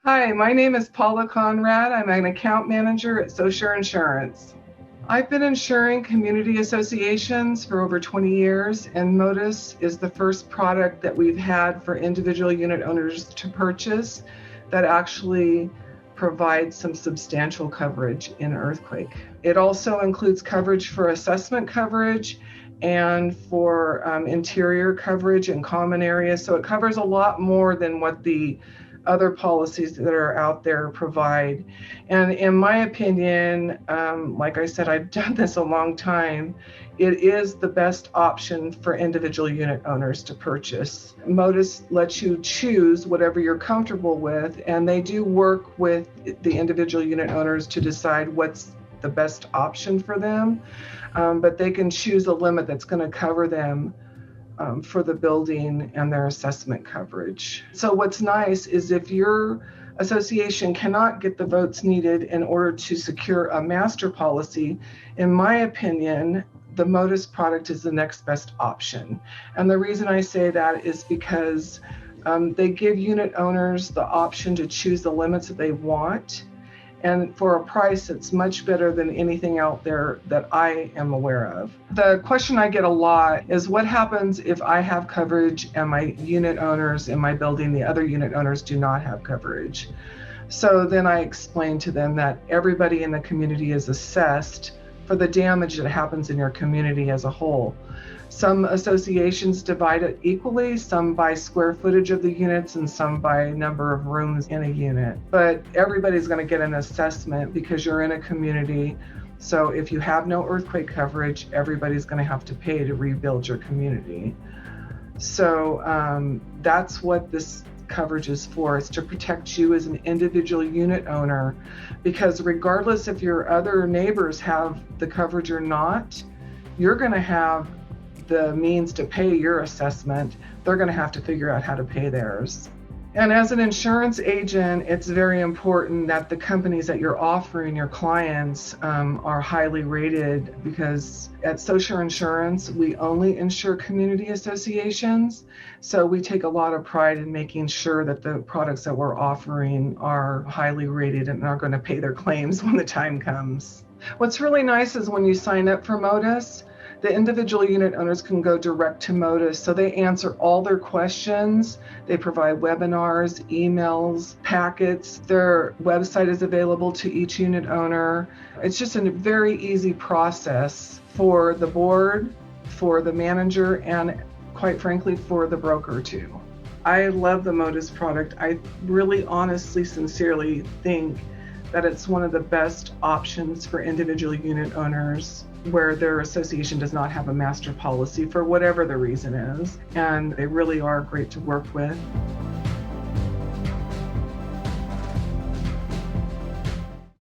Hi, my name is Paula Conrad. I'm an account manager at Sociure Insurance. I've been insuring community associations for over 20 years, and Modus is the first product that we've had for individual unit owners to purchase that actually provides some substantial coverage in earthquake. It also includes coverage for assessment coverage and for interior coverage in common areas. So it covers a lot more than what the other policies that are out there provide. And in my opinion, like I said, I've done this a long time. It is the best option for individual unit owners to purchase. Modus lets you choose whatever you're comfortable with, and they do work with the individual unit owners to decide what's the best option for them. But they can choose a limit that's going to cover them for the building and their assessment coverage. So what's nice is if your association cannot get the votes needed in order to secure a master policy, in my opinion, the Modus product is the next best option. And the reason I say that is because they give unit owners the option to choose the limits that they want, and for a price that's much better than anything out there that I am aware of. The question I get a lot is what happens if I have coverage and my unit owners in my building, the other unit owners do not have coverage? So then I explain to them that everybody in the community is assessed for the damage that happens in your community as a whole. Some associations divide it equally, some by square footage of the units and some by number of rooms in a unit. But everybody's going to get an assessment because you're in a community. So if you have no earthquake coverage, everybody's going to have to pay to rebuild your community. So that's what this coverage is for. It's to protect you as an individual unit owner, because regardless if your other neighbors have the coverage or not, you're going to have the means to pay your assessment. They're going to have to figure out how to pay theirs. And as an insurance agent, it's very important that the companies that you're offering your clients are highly rated, because at Sociure Insurance, we only insure community associations. So we take a lot of pride in making sure that the products that we're offering are highly rated and are going to pay their claims when the time comes. What's really nice is when you sign up for Modus, the individual unit owners can go direct to Modus, so they answer all their questions. They provide webinars, emails, packets. Their website is available to each unit owner. It's just a very easy process for the board, for the manager, and quite frankly, for the broker too. I love the Modus product. I really, honestly, sincerely think that it's one of the best options for individual unit owners where their association does not have a master policy for whatever the reason is. And they really are great to work with.